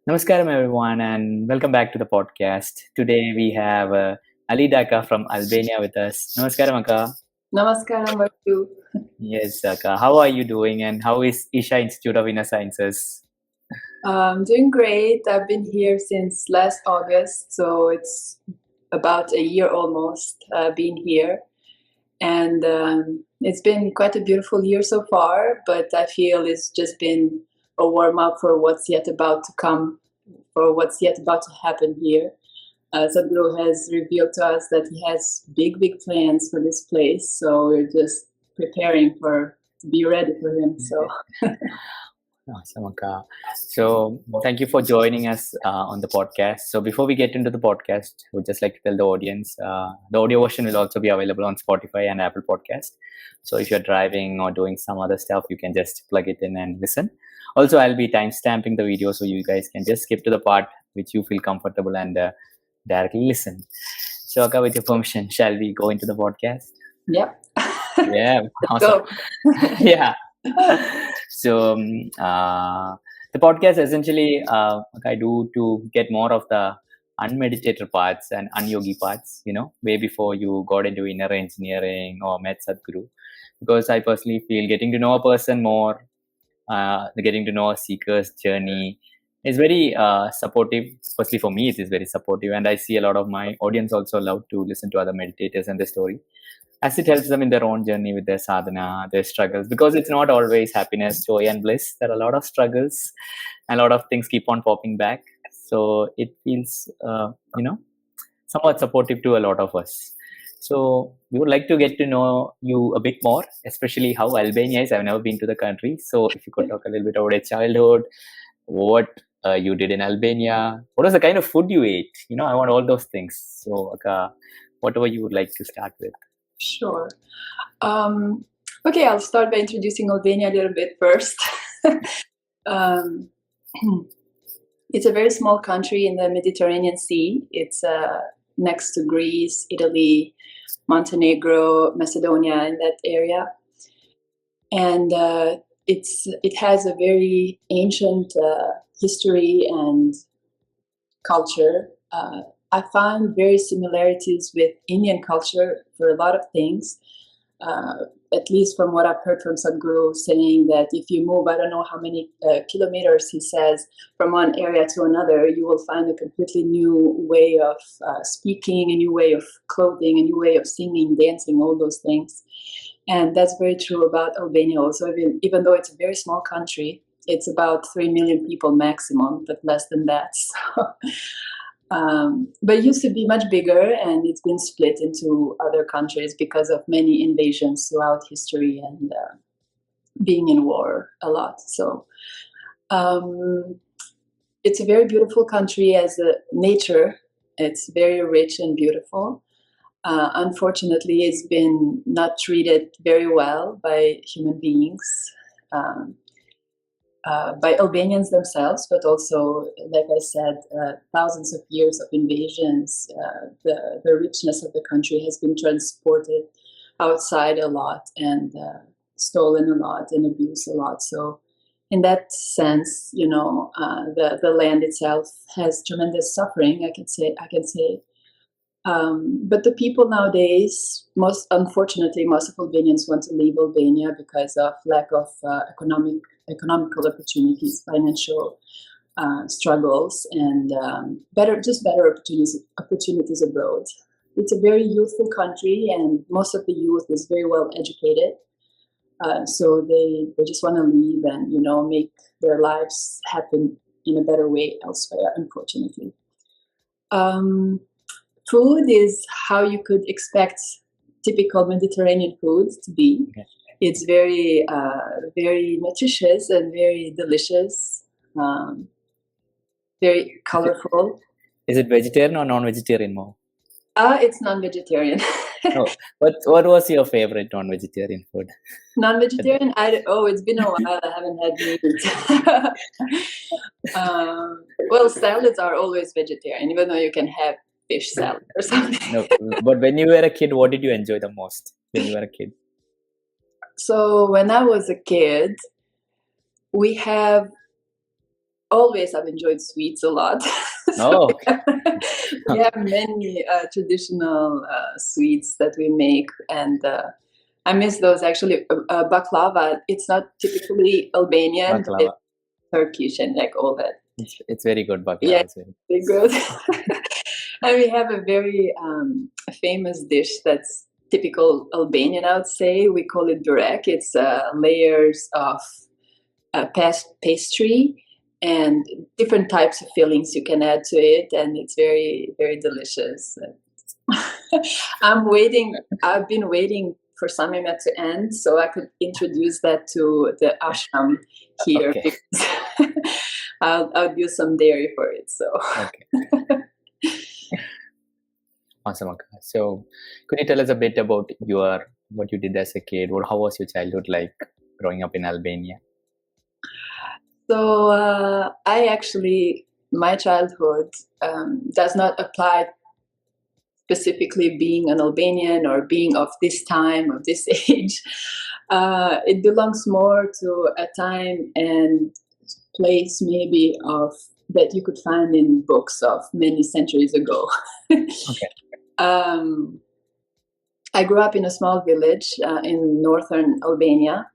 Namaskaram, everyone, and welcome back to the podcast. Today we have Alida Gjoka from Albania with us. Namaskaram, Akka. Namaskaram, Vaisakh. Yes, Akka. How are you doing, and how is Isha Institute of Inner Sciences? Doing great. I've been here since last August, so it's about a year almost being here. And it's been quite a beautiful year so far, but I feel it's just been a warm-up for what's yet about to come, for what's yet about to happen here. Sadhguru has revealed to us that he has big plans for this place, so we're just preparing to be ready for him. So. Awesome, Akka. So, thank you for joining us on the podcast. So, before we get into the podcast, I would just like to tell the audience the audio version will also be available on Spotify and Apple Podcast. So, if you're driving or doing some other stuff, you can just plug it in and listen. Also, I'll be time stamping the video so you guys can just skip to the part which you feel comfortable and directly listen. So, Akka, with your permission, shall we go into the podcast? Yep. Yeah, awesome. Yeah. So the podcast essentially I do to get more of the unmeditated parts and unyogi parts, way before you got into inner engineering or met Sadhguru. Because I personally feel getting to know a person more, getting to know a seeker's journey is very supportive. Firstly, for me, it is very supportive. And I see a lot of my audience also love to listen to other meditators and their story, as it helps them in their own journey with their sadhana, their struggles, because it's not always happiness, joy, and bliss. There are a lot of struggles, and a lot of things keep on popping back. So it feels, somewhat supportive to a lot of us. So we would like to get to know you a bit more, especially how Albania is. I've never been to the country, so if you could talk a little bit about your childhood, what you did in Albania, what was the kind of food you ate? I want all those things. So, whatever you would like to start with. Sure. Okay, I'll start by introducing Albania a little bit first. It's a very small country in the Mediterranean Sea. It's next to Greece, Italy, Montenegro, Macedonia, in that area. And it has a very ancient history and culture. I found very similarities with Indian culture for a lot of things, at least from what I've heard from Sadhguru, saying that if you move, I don't know how many kilometers, he says, from one area to another, you will find a completely new way of speaking, a new way of clothing, a new way of singing, dancing, all those things. And that's very true about Albania also, even though it's a very small country. It's about 3 million people maximum, but less than that. So. But it used to be much bigger, and it's been split into other countries because of many invasions throughout history and being in war a lot. So it's a very beautiful country as a nature. It's very rich and beautiful. Unfortunately, it's been not treated very well by human beings. By Albanians themselves, but also, like I said, thousands of years of invasions. The richness of the country has been transported outside a lot and stolen a lot and abused a lot. So in that sense, the land itself has tremendous suffering, I can say. But the people nowadays, unfortunately, most of Albanians want to leave Albania because of lack of economical opportunities, financial struggles, and better opportunities abroad. It's a very youthful country, and most of the youth is very well educated. So they just want to leave and make their lives happen in a better way elsewhere. Unfortunately. Food is how you could expect typical Mediterranean food to be. Okay. It's very, very nutritious and very delicious, very colorful. Is it vegetarian or non-vegetarian more? It's non-vegetarian. Oh, what was your favorite non-vegetarian food? Non-vegetarian? It's been a while. I haven't had meat. Well, salads are always vegetarian, even though you can have fish salad or something. No, but when you were a kid, what did you enjoy the most when you were a kid? So when I was a kid, we have always I've enjoyed sweets a lot. So Oh, we have many traditional sweets that we make, and I miss those actually. Baklava, it's not typically Albanian, but it's baklava. Turkish and like all that. It's very good baklava. Yeah, It's very very good. And we have a very famous dish that's typical Albanian, I would say. We call it burek. It's layers of pastry and different types of fillings you can add to it, and it's very, very delicious. I've been waiting for Samyama to end so I could introduce that to the ashram here. okay. Because I'll use some dairy for it. So Okay. Awesome, Akka. So, could you tell us a bit about what you did as a kid? How was your childhood like growing up in Albania? So my childhood does not apply specifically being an Albanian or being of this time, of this age. It belongs more to a time and place maybe of that you could find in books of many centuries ago. Okay. I grew up in a small village in northern Albania,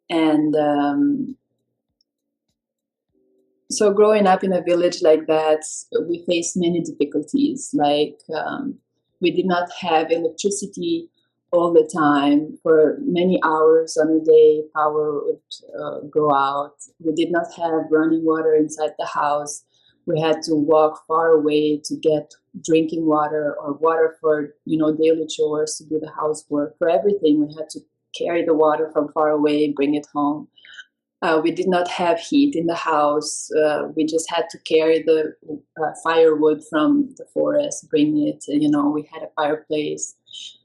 and so growing up in a village like that, we faced many difficulties. Like we did not have electricity all the time. For many hours on a day, power would go out. We did not have running water inside the house. We had to walk far away to get drinking water or water for daily chores, to do the housework. For everything, we had to carry the water from far away, bring it home. We did not have heat in the house. We just had to carry the firewood from the forest, bring it. We had a fireplace.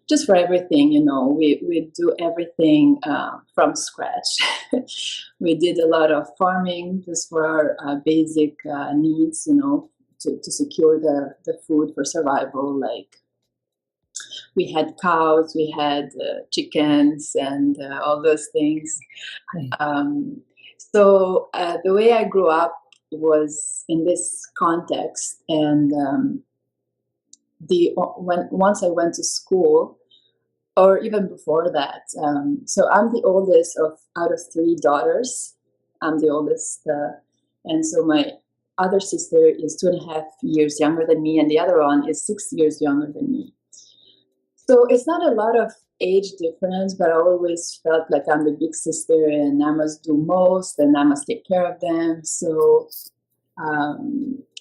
Just for everything, we do everything from scratch. We did a lot of farming just for our basic needs, to secure the food for survival. Like we had cows, we had chickens, and all those things. So the way I grew up was in this context, and once I went to school, or even before that. So I'm the oldest out of 3 daughters. I'm the oldest, and so my other sister is 2.5 years younger than me, and the other one is 6 years younger than me. So it's not a lot of age difference, but I always felt like I'm the big sister and I must do most and I must take care of them. So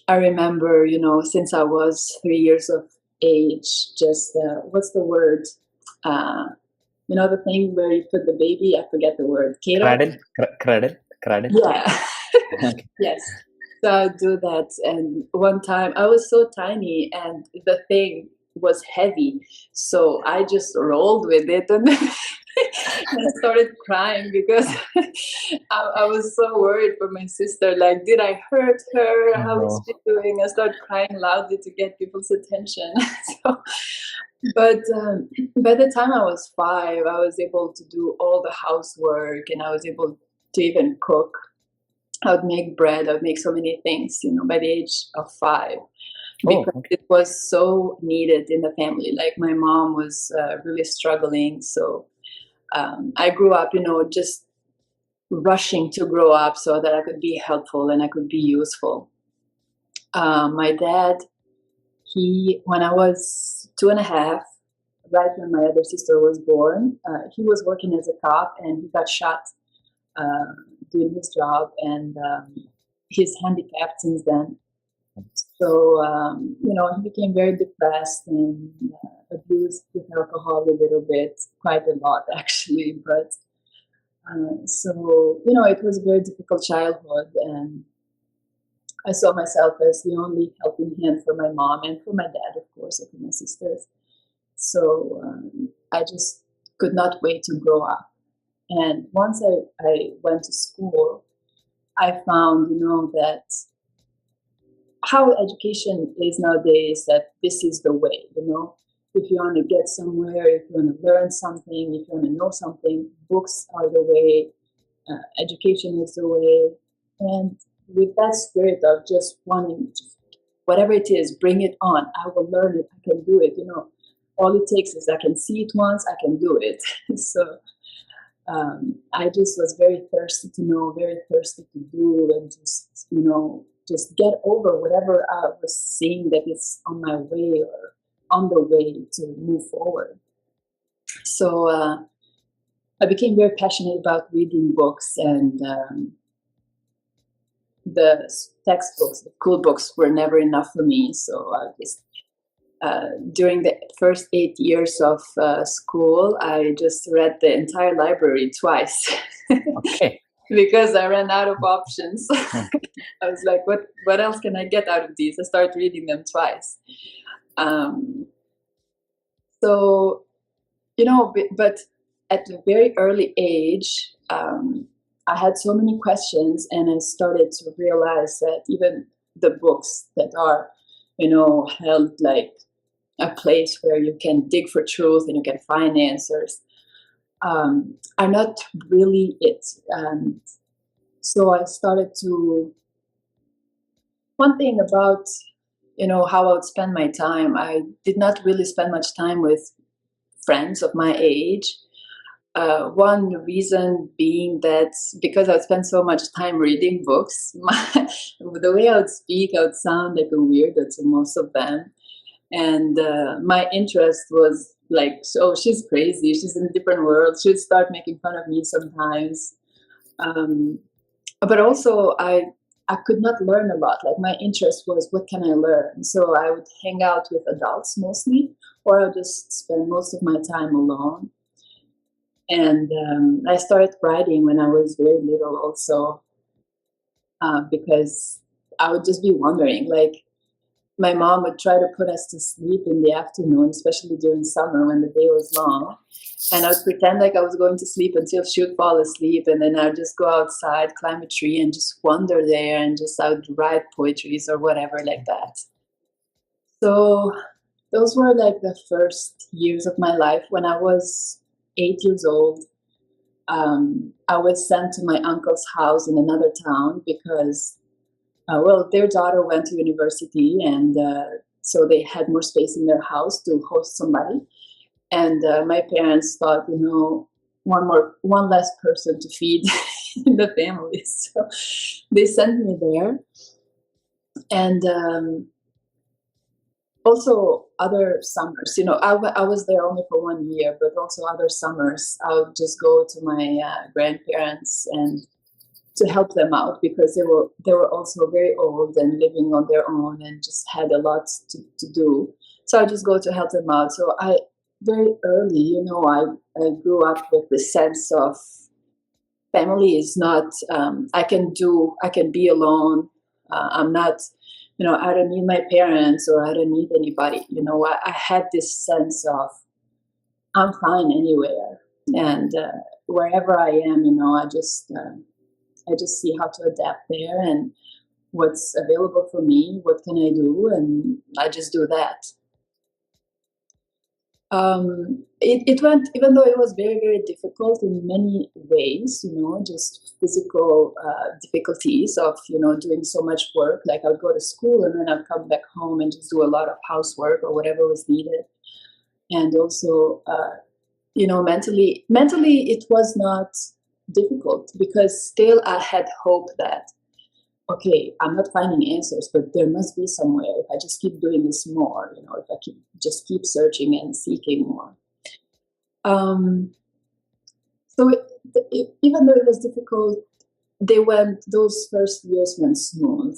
I remember, since I was 3 years of age, just what's the word? The thing where you put the baby, I forget the word. Cradle. Yeah. Okay. Yes. So I do that. And one time I was so tiny and the thing was heavy. So I just rolled with it and I started crying because I was so worried for my sister. Like, did I hurt her? How is she doing? I started crying loudly to get people's attention. But by the time I was 5, I was able to do all the housework and I was able to even cook. I would make bread. I would make so many things, by the age of 5. Because it was so needed in the family. Like my mom was really struggling. So I grew up, just rushing to grow up so that I could be helpful and I could be useful. My dad, when I was 2.5, right when my other sister was born, he was working as a cop and he got shot doing his job, and he's handicapped since then. So, he became very depressed and abused with alcohol a little bit, quite a lot actually. But so, it was a very difficult childhood, and I saw myself as the only helping hand for my mom and for my dad, of course, and for my sisters. So I just could not wait to grow up. And once I went to school, I found, that how education is nowadays, that this is the way, if you want to get somewhere, if you want to learn something, if you want to know something, books are the way, education is the way. And with that spirit of just wanting to, whatever it is, bring it on. I will learn it. I can do it. All it takes is I can see it once. I can do it. So I just was very thirsty to know, very thirsty to do, and just get over whatever I was seeing that is on my way or on the way to move forward. So I became very passionate about reading books, and the textbooks, the cool books, were never enough for me. So I just during the first 8 years of school, I just read the entire library twice. Okay. Because I ran out of options. I was like, what else can I get out of these? I started reading them twice. So, but at a very early age, I had so many questions, and I started to realize that even the books that are, held like a place where you can dig for truth and you can find answers, are not really it. And so I started to, one thing about, how I would spend my time, I did not really spend much time with friends of my age. One reason being that because I would spend so much time reading books, the way I would speak, I would sound like a weirdo to most of them. And my interest was like, oh, she's crazy. She's in a different world. She would start making fun of me sometimes. But also, I could not learn a lot. Like, my interest was, what can I learn? So I would hang out with adults mostly, or I would just spend most of my time alone. And I started writing when I was very little also, because I would just be wondering, like, my mom would try to put us to sleep in the afternoon, especially during summer when the day was long. And I would pretend like I was going to sleep until she would fall asleep. And then I would just go outside, climb a tree, and just wander there. And just I would write poetries or whatever like that. So those were like the first years of my life. When I was 8 years old, I was sent to my uncle's house in another town because their daughter went to university, and so they had more space in their house to host somebody. And my parents thought, one less person to feed in the family. So they sent me there. And also other summers, I was there only for 1 year, but also other summers, I would just go to my grandparents and to help them out, because they were also very old and living on their own and just had a lot to do. So I just go to help them out. So I very early, I grew up with the sense of family is not, I can be alone. I'm not, I don't need my parents, or I don't need anybody. I had this sense of I'm fine anywhere, and wherever I am, I just see how to adapt there and what's available for me, what can I do, and I just do that. It went, even though it was very, very difficult in many ways, just physical difficulties of, doing so much work. Like, I would go to school and then I'd come back home and just do a lot of housework or whatever was needed. And also, mentally it was not difficult, because still I had hope that, okay, I'm not finding answers, but there must be somewhere if I just keep doing this more, if I keep searching and seeking more. So even though it was difficult, those first years went smooth.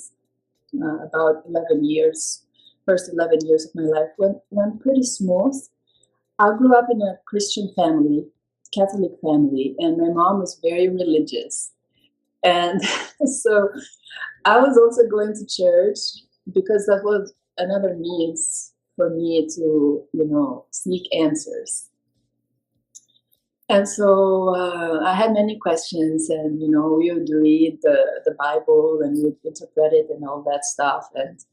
About 11 years, first 11 years of my life went pretty smooth. I grew up in a Christian family, Catholic family, and my mom was very religious. And so I was also going to church because that was another means for me to, seek answers. And so I had many questions, and, we would read the Bible and we would interpret it and all that stuff. And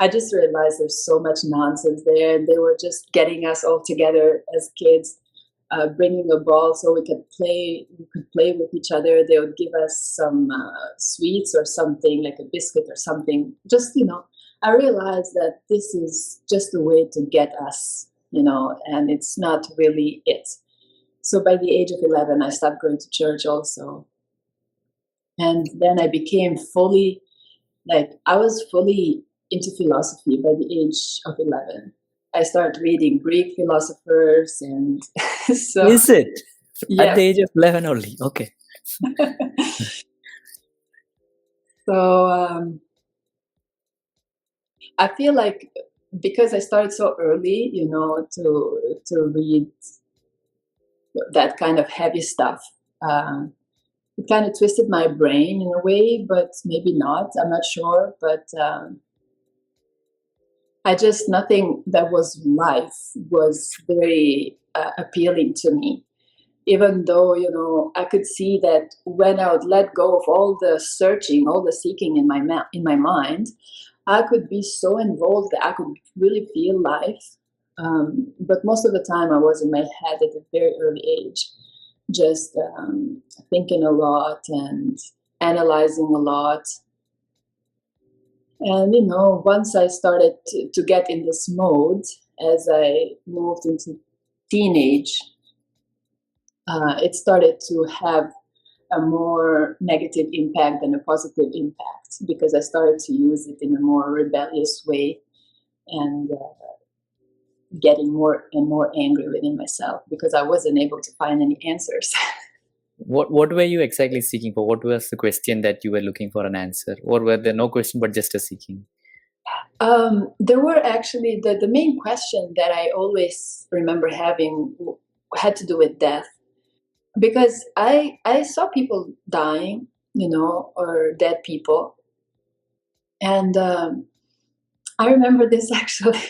I just realized there's so much nonsense there, and they were just getting us all together as kids bringing a ball so we could play with each other. They would give us some sweets or something, like a biscuit or something. Just, I realized that this is just a way to get us, and it's not really it. So by the age of 11, I stopped going to church also. And then I became fully into philosophy by the age of 11. I started reading Greek philosophers, and so... Is it? Yeah. At the age of 11 only? Okay. So I feel like because I started so early, to read that kind of heavy stuff, it kind of twisted my brain in a way, but maybe not. I'm not sure. But nothing that was life was very appealing to me. Even though, I could see that when I would let go of all the searching, all the seeking in my mind, I could be so involved that I could really feel life. But most of the time I was in my head at a very early age, just thinking a lot and analyzing a lot. And, once I started to get in this mode, as I moved into teenage, it started to have a more negative impact than a positive impact, because I started to use it in a more rebellious way and getting more and more angry within myself because I wasn't able to find any answers. What were you exactly seeking for? What was the question that you were looking for an answer? Or were there no question but just a seeking? There were actually, the main question that I always remember having had to do with death. Because I saw people dying, or dead people. And I remember this actually.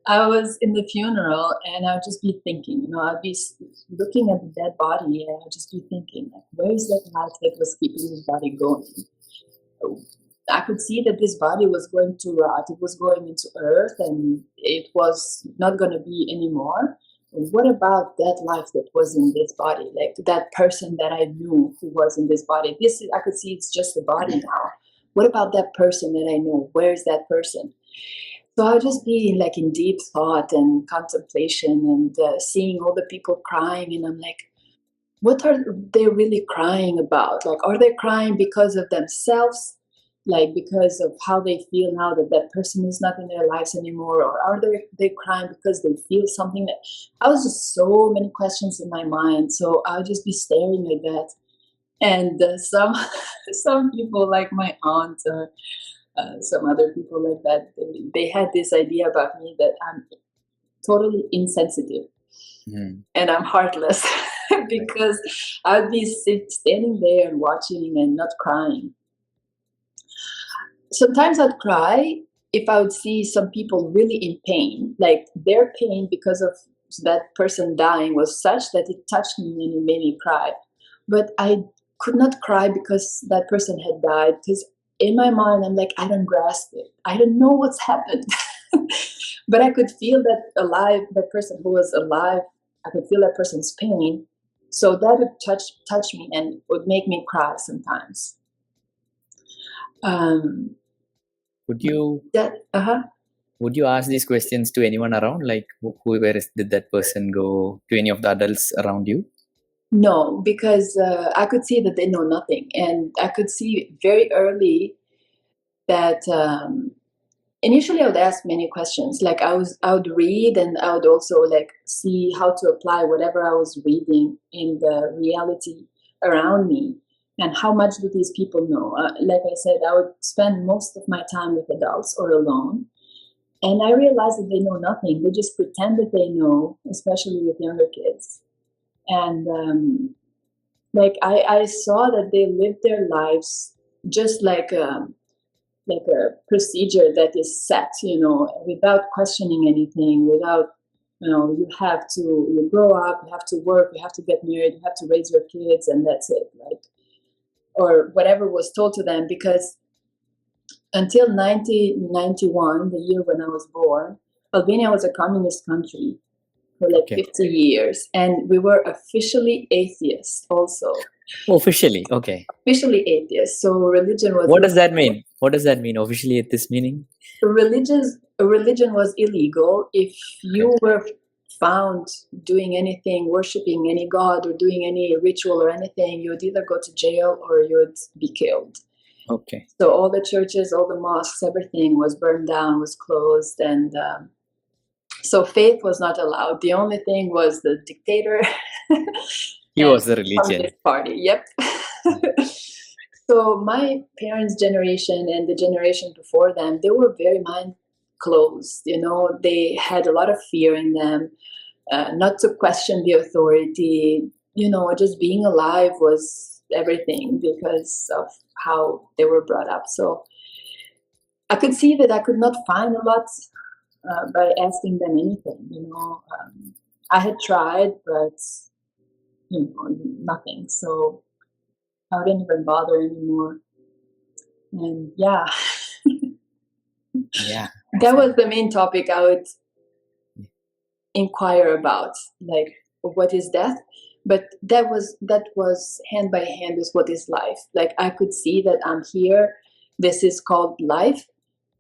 I was in the funeral and I would just be thinking, I'd be looking at the dead body and I'd just be thinking, like, where is that life that was keeping this body going? I could see that this body was going to rot. It was going into earth and it was not going to be anymore. What about that life that was in this body? Like that person that I knew who was in this body. I could see it's just a body now. What about that person that I know? Where is that person? So I'll just be like in deep thought and contemplation and seeing all the people crying. And I'm like, what are they really crying about? Like, are they crying because of themselves? Like because of how they feel now that that person is not in their lives anymore? Or are they crying because they feel something? That I was just so many questions in my mind. So I'll just be staring like that. And some people like my aunt or some other people like that, they had this idea about me that I'm totally insensitive and I'm heartless because I'd be standing there and watching and not crying. Sometimes I'd cry if I would see some people really in pain, like their pain because of that person dying was such that it touched me and it made me cry. But I could not cry because that person had died, because in my mind I'm like, I don't grasp it. I don't know what's happened. But I could feel that person who was alive, I could feel that person's pain. So that would touch me and would make me cry sometimes. Would you ask these questions to anyone around? Like, did that person go? To any of the adults around you? No, because I could see that they know nothing, and I could see very early that initially I would ask many questions. Like I would read, and I would also like see how to apply whatever I was reading in the reality around me. And how much do these people know? Like I said, I would spend most of my time with adults or alone. And I realized that they know nothing. They just pretend that they know, especially with younger kids. And like I saw that they lived their lives just like a procedure that is set, without questioning anything, without, you grow up, you have to work, you have to get married, you have to raise your kids, and that's it. Like, or whatever was told to them, because until 1991, the year when I was born, Albania was a communist country. for like 50 years. And we were officially atheists also. Officially, okay. Officially atheist. So religion was... What does that mean? What does that mean, officially at this meaning? Religion was illegal. If you were found doing anything, worshipping any god or doing any ritual or anything, you would either go to jail or you would be killed. Okay. So all the churches, all the mosques, everything was burned down, was closed, and so faith was not allowed. The only thing was the dictator. He was the religion. Communist party. Yep. So my parents' generation and the generation before them, they were very mind closed. You know, they had a lot of fear in them, not to question the authority. You know, just being alive was everything because of how they were brought up. So I could see that I could not find a lot by asking them anything. You know, I had tried, but you know, nothing. So I wouldn't even bother anymore. And yeah. Yeah. That was the main topic I would inquire about, like, what is death? But that was hand by hand with what is life. Like, I could see that I'm here. This is called life.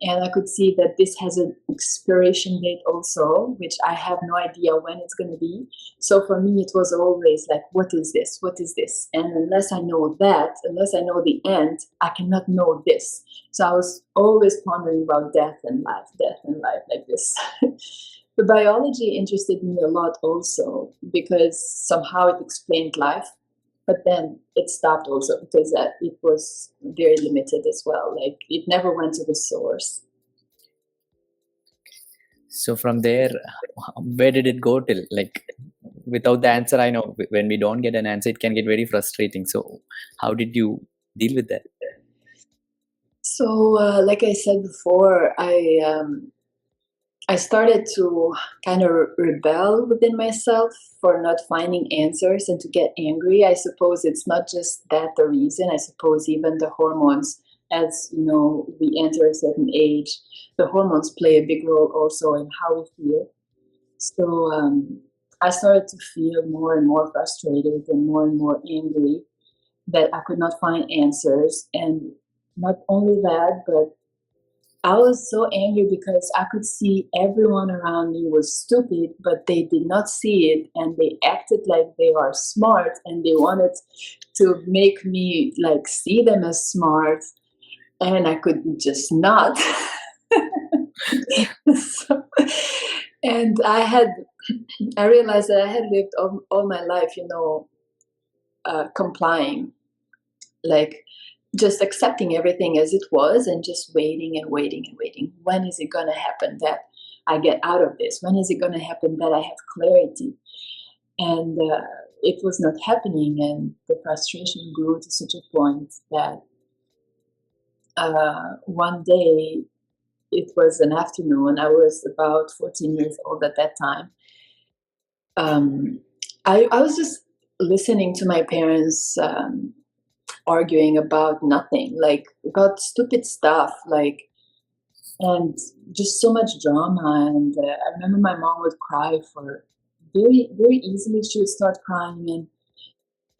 And I could see that this has an expiration date also, which I have no idea when it's going to be. So for me, it was always like, what is this? What is this? And unless I know that, unless I know the end, I cannot know this. So I was always pondering about death and life like this. The biology interested me a lot also because somehow it explained life. But then it stopped also because it was very limited as well. Like, it never went to the source. So from there, where did it go till? Like, without the answer, I know when we don't get an answer, it can get very frustrating. So how did you deal with that? So, like I said before, I started to kind of rebel within myself for not finding answers and to get angry. I suppose it's not just that the reason. I suppose even the hormones, as you know, we enter a certain age, the hormones play a big role also in how we feel. So I started to feel more and more frustrated and more angry that I could not find answers. And not only that, but I was so angry because I could see everyone around me was stupid, but they did not see it, and they acted like they are smart, and they wanted to make me like see them as smart, and I could just not. And I realized that I had lived all my life, you know, complying, like, just accepting everything as it was and just waiting and waiting and waiting. When is it going to happen that I get out of this? When is it going to happen that I have clarity? And it was not happening, and the frustration grew to such a point that one day, it was an afternoon, I was about 14 years old at that time. I was just listening to my parents arguing about nothing, like about stupid stuff, like, and just so much drama. And I remember my mom would cry for very, very easily. She would start crying, and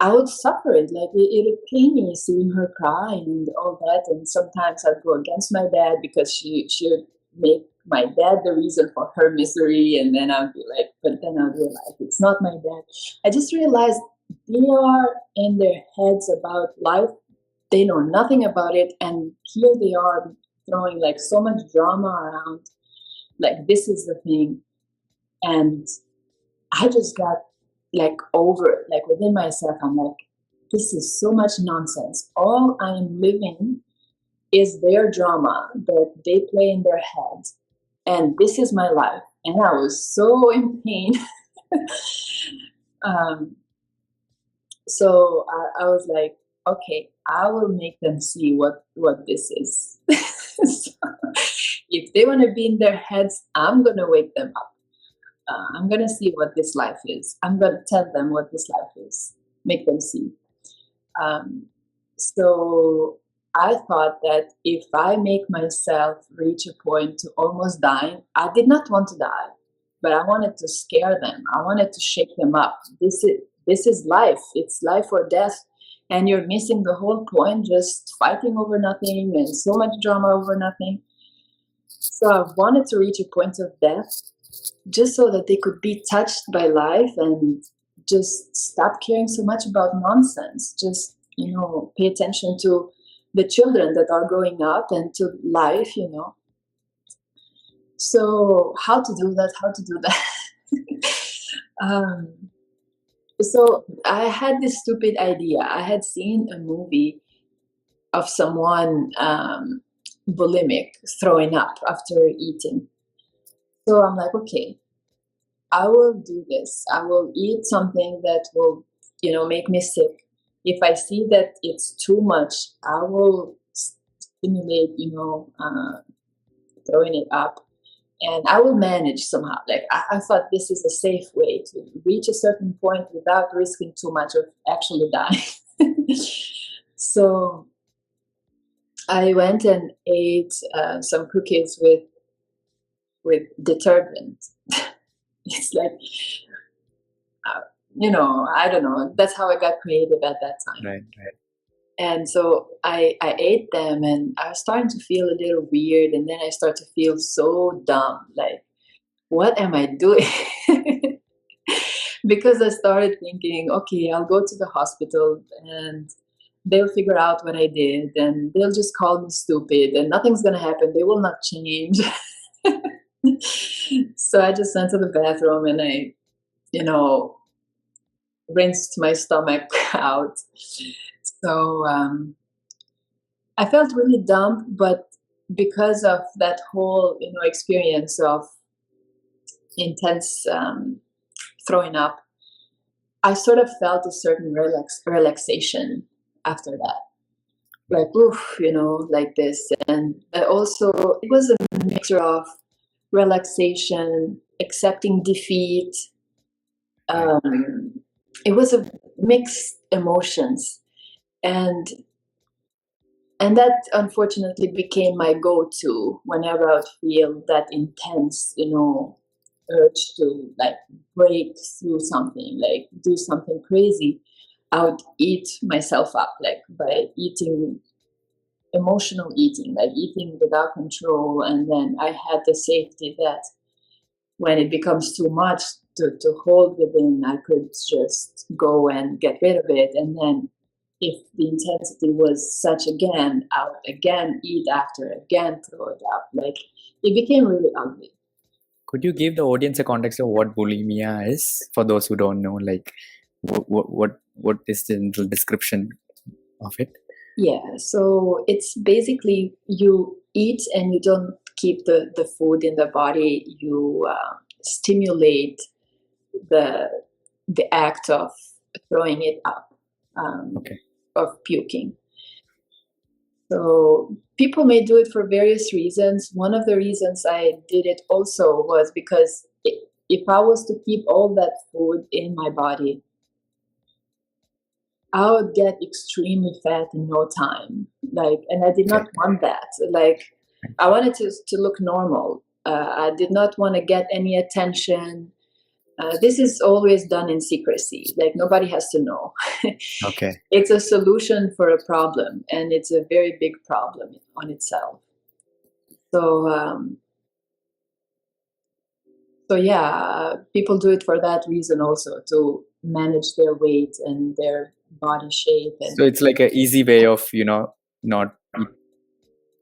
I would suffer it. Like, it would pain me seeing her cry and all that. And sometimes I'd go against my dad because she would make my dad the reason for her misery. And then I'd be like, but then I'd realize it's not my dad. I just realized they are in their heads about life. They know nothing about it. And here they are throwing like so much drama around. Like, this is the thing. And I just got like over it. Like, within myself, I'm like, this is so much nonsense. All I'm living is their drama that they play in their heads. And this is my life. And I was so in pain. So I was like, okay, I will make them see what this is. So, if they want to be in their heads, I'm going to wake them up. I'm going to see what this life is. I'm going to tell them what this life is, make them see. So I thought that if I make myself reach a point to almost dying, I did not want to die, but I wanted to scare them. I wanted to shake them up. This is life. It's life or death. And you're missing the whole point, just fighting over nothing and so much drama over nothing. So I wanted to reach a point of death just so that they could be touched by life and just stop caring so much about nonsense. Just, pay attention to the children that are growing up and to life, So how to do that? So I had this stupid idea. I had seen a movie of someone bulimic, throwing up after eating. So I'm like, okay, I will do this. I will eat something that will, make me sick. If I see that it's too much, I will stimulate, throwing it up. And I will manage somehow. Like I thought this is a safe way to reach a certain point without risking too much of actually dying. So I went and ate some cookies with detergent. It's like, I don't know. That's how I got creative at that time. Right. And so I ate them, and I was starting to feel a little weird, and then I started to feel so dumb. Like, what am I doing? Because I started thinking, okay, I'll go to the hospital and they'll figure out what I did, and they'll just call me stupid, and nothing's going to happen. They will not change. So I just went to the bathroom and I, rinsed my stomach out. So I felt really dumb, but because of that whole, experience of intense throwing up, I sort of felt a certain relaxation after that. Like, oof, like this. And also, it was a mixture of relaxation, accepting defeat. It was a mixed emotions. And that unfortunately became my go-to whenever I would feel that intense, urge to like break through something, like do something crazy. I would eat myself up, like by eating, emotional eating, like eating without control. And then I had the safety that when it becomes too much to hold within, I could just go and get rid of it. And then if the intensity was such again, I would again eat after, again throw it up. Like it became really ugly. Could you give the audience a context of what bulimia is for those who don't know? Like, what is the general description of it? Yeah, so it's basically you eat and you don't keep the food in the body. You stimulate the act of throwing it up, of puking. So people may do it for various reasons. One of the reasons I did it also was because if I was to keep all that food in my body, I would get extremely fat in no time. Like, and I did not want that. Like, I wanted to look normal. I did not want to get any attention. This is always done in secrecy. Like, nobody has to know. Okay. It's a solution for a problem, and it's a very big problem on itself. So, yeah, people do it for that reason also, to manage their weight and their body shape. And so it's like an easy way of, not.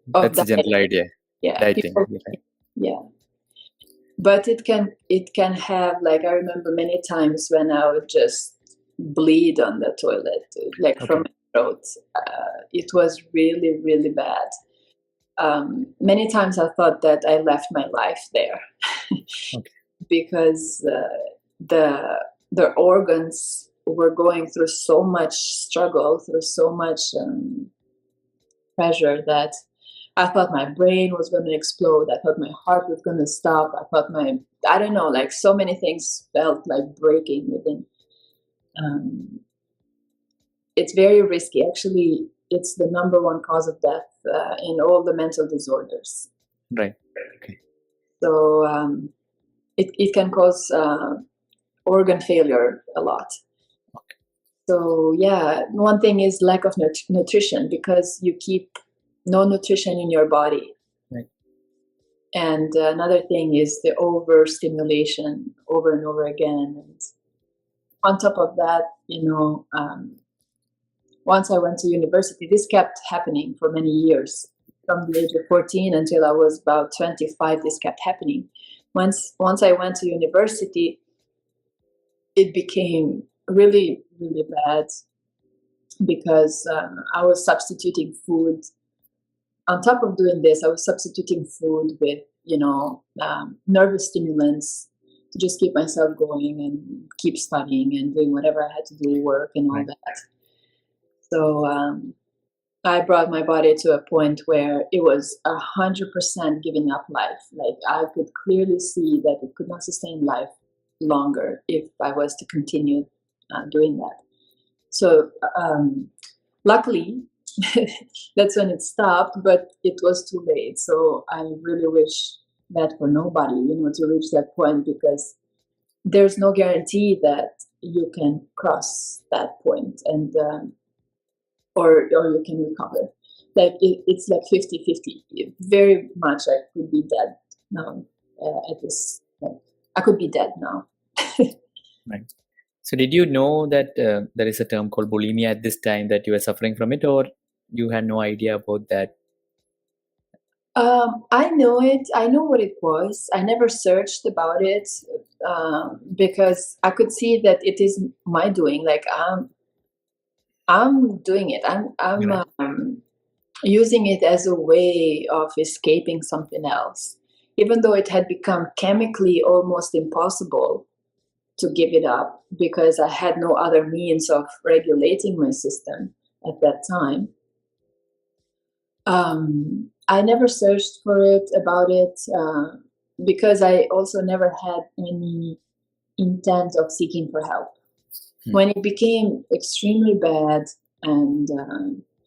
That's the general idea. Yeah. Dieting. Yeah. But it can have, like, I remember many times when I would just bleed on the toilet, like from my throat. It was really, really bad. Many times I thought that I left my life there. Because the organs were going through so much struggle, through so much pressure, that I thought my brain was going to explode. I thought my heart was going to stop. I thought I don't know, like so many things felt like breaking within. It's very risky. Actually, it's the number one cause of death in all the mental disorders. Right. Okay. So it can cause organ failure a lot. Okay. So yeah, one thing is lack of nutrition, because you keep no nutrition in your body. Right. And another thing is the overstimulation over and over again. And on top of that, once I went to university, this kept happening for many years. From the age of 14 until I was about 25, this kept happening. Once I went to university, it became really, really bad, because I was substituting food. On top of doing this, I was substituting food with, nervous stimulants to just keep myself going and keep studying and doing whatever I had to do, work and all that. So I brought my body to a point where it was 100% giving up life. Like, I could clearly see that it could not sustain life longer if I was to continue doing that. So luckily, that's when it stopped, but it was too late. So I really wish that for nobody, to reach that point, because there's no guarantee that you can cross that point and or you can recover. Like, it's like 50-50. Very much I could be dead now at this point. I could be dead now. Right. So did you know that there is a term called bulimia at this time, that you were suffering from it, or you had no idea about that? I know it. I know what it was. I never searched about it because I could see that it is my doing. Like, I'm doing it. I'm using it as a way of escaping something else, even though it had become chemically almost impossible to give it up, because I had no other means of regulating my system at that time. I never searched for it, about it, because I also never had any intent of seeking for help. When it became extremely bad and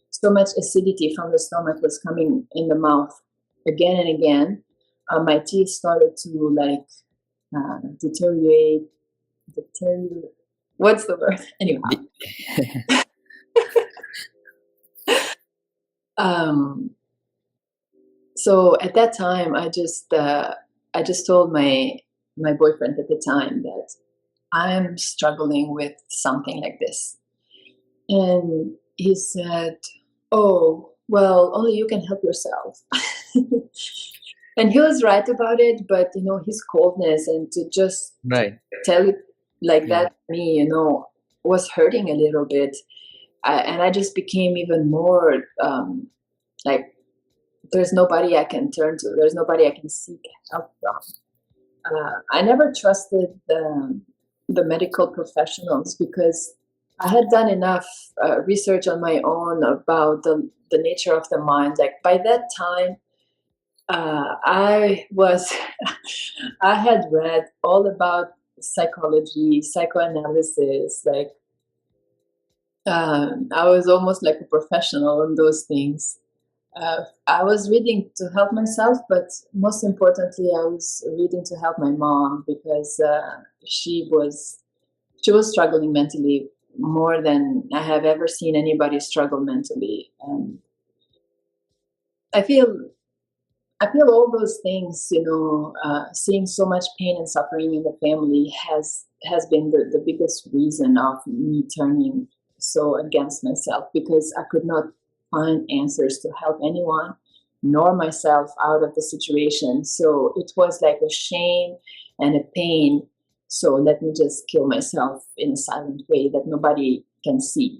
so much acidity from the stomach was coming in the mouth again and again, my teeth started to deteriorate. What's the word? Anyway. So at that time, I just told my boyfriend at the time that I'm struggling with something like this. And he said, "Oh, well, only you can help yourself." And he was right about it, but his coldness, and to just tell it like that to me, was hurting a little bit. And I just became even more like, there's nobody I can turn to. There's nobody I can seek help from. I never trusted the medical professionals, because I had done enough research on my own about the nature of the mind. Like, by that time, I had read all about psychology, psychoanalysis. Like, I was almost like a professional on those things. I was reading to help myself, but most importantly, I was reading to help my mom, because she was struggling mentally more than I have ever seen anybody struggle mentally. And I feel all those things, seeing so much pain and suffering in the family has been the biggest reason of me turning so against myself, because I could not find answers to help anyone, nor myself, out of the situation. So it was like a shame and a pain. So let me just kill myself in a silent way that nobody can see,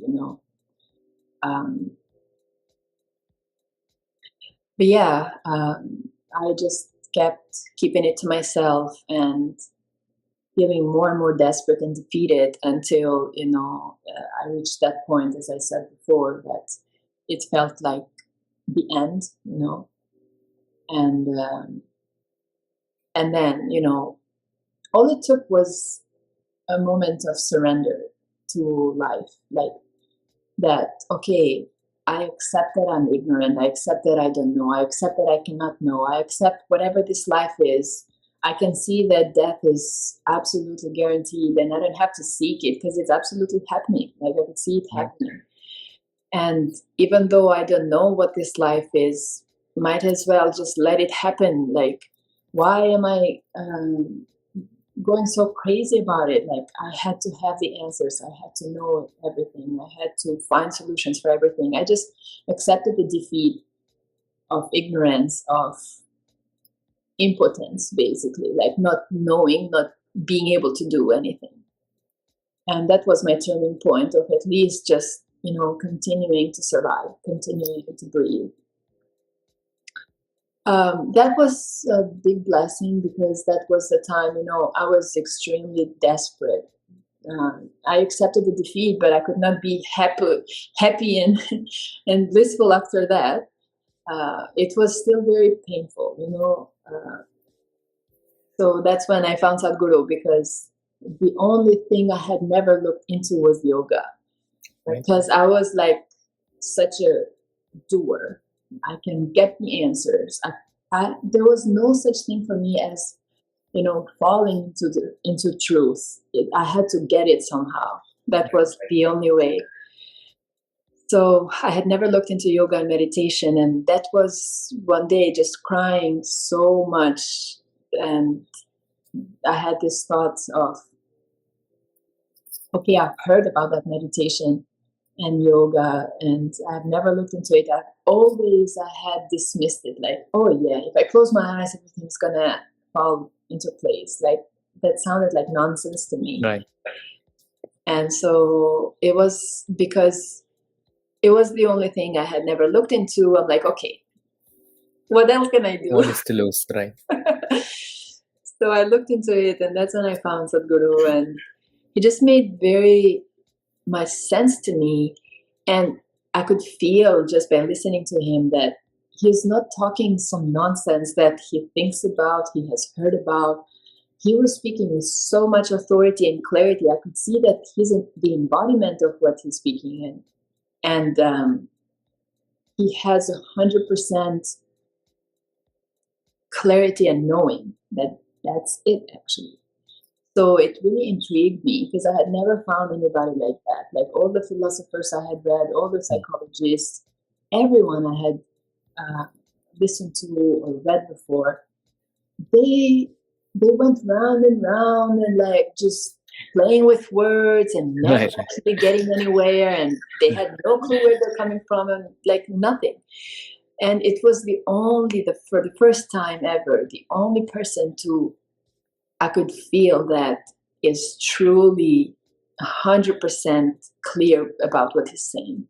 But yeah, I just kept keeping it to myself and feeling more and more desperate and defeated until, I reached that point, as I said before, that it felt like the end, and then, all it took was a moment of surrender to life, like that. Okay, I accept that I'm ignorant. I accept that I don't know. I accept that I cannot know. I accept whatever this life is. I can see that death is absolutely guaranteed, and I don't have to seek it because it's absolutely happening. Like I could see it happening. And even though I don't know what this life is, might as well just let it happen. Like, why am I going so crazy about it? Like, I had to have the answers. I had to know everything. I had to find solutions for everything. I just accepted the defeat of ignorance, of impotence, basically, like not knowing, not being able to do anything. And that was my turning point of at least just, continuing to survive, continuing to breathe. That was a big blessing because that was the time, I was extremely desperate. I accepted the defeat, but I could not be happy and and blissful after that. It was still very painful, so that's when I found Sadhguru, because the only thing I had never looked into was yoga. Because I was like such a doer. I can get the answers. There was no such thing for me as, falling into truth. I had to get it somehow. That was the only way. So I had never looked into yoga and meditation, and that was one day just crying so much. And I had this thought of, okay, I've heard about that meditation and yoga, and I've never looked into it. I had dismissed it, like, oh yeah, if I close my eyes, everything's gonna fall into place. Like, that sounded like nonsense to me. Right. And so it was because it was the only thing I had never looked into. I'm like, okay, what else can I do? What is to lose, right? So I looked into it, and that's when I found Sadhguru, and he just made very much sense to me. And I could feel just by listening to him that he's not talking some nonsense that he thinks about, he has heard about. He was speaking with so much authority and clarity. I could see that he's the embodiment of what he's speaking in. And he has 100% clarity and knowing that that's it, actually. So it really intrigued me because I had never found anybody like that. Like all the philosophers I had read, all the psychologists, everyone I had listened to or read before, they went round and round and like just playing with words and never actually getting anywhere, and they had no clue where they're coming from, and like nothing. And it was for the first time ever, the only person I could feel that is truly 100% clear about what he's saying.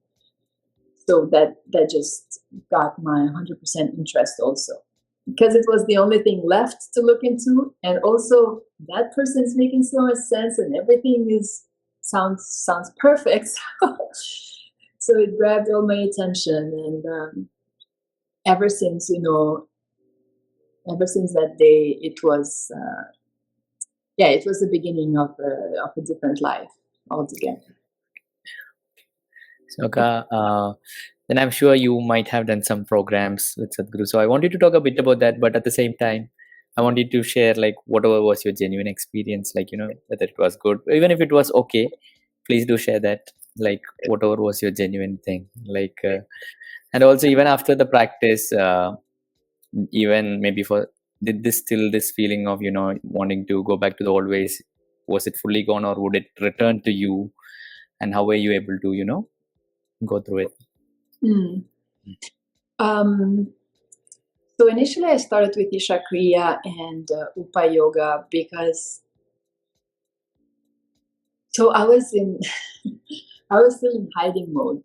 So that just got my 100% interest also, because it was the only thing left to look into, and also that person is making so much sense, and everything sounds perfect. So it grabbed all my attention, and ever since that day, it was it was the beginning of a different life altogether. So, then I'm sure you might have done some programs with Sadhguru. So I wanted to talk a bit about that, but at the same time, I wanted to share like whatever was your genuine experience, like, whether it was good, even if it was okay, please do share that, like whatever was your genuine thing. Like, and also even after the practice, even maybe did this still this feeling of, wanting to go back to the old ways, was it fully gone or would it return to you? And how were you able to, go through it? So initially I started with Isha Kriya and Upa Yoga because I was still in hiding mode.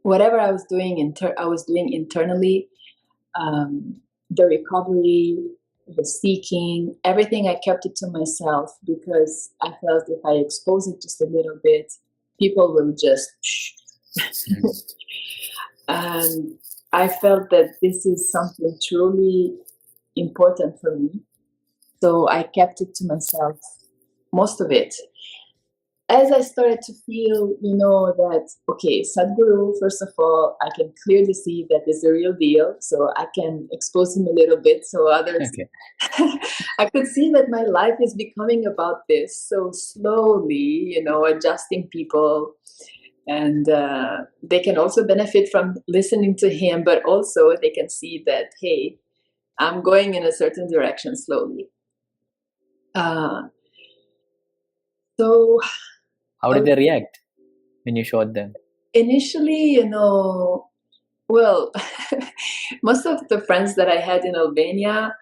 Whatever I was doing I was doing internally, the recovery, the seeking, everything, I kept it to myself because I felt if I expose it just a little bit, people will just and I felt that this is something truly important for me. So I kept it to myself, most of it. as I started to feel, that, okay, Sadhguru, first of all, I can clearly see that is the real deal. So I can expose him a little bit so others, I could see that my life is becoming about this. So slowly, adjusting people. And they can also benefit from listening to him, but also they can see that, hey, I'm going in a certain direction slowly. So how did they react when you showed them? Initially, well, most of the friends that I had in Albania,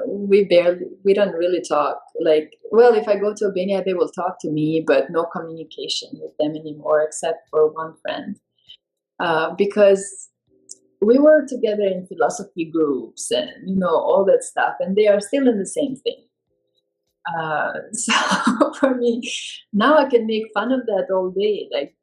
we don't really talk. Like, well, if I go to Albania, they will talk to me, but no communication with them anymore, except for one friend. Because we were together in philosophy groups and, all that stuff, and they are still in the same thing. So for me, now I can make fun of that all day, like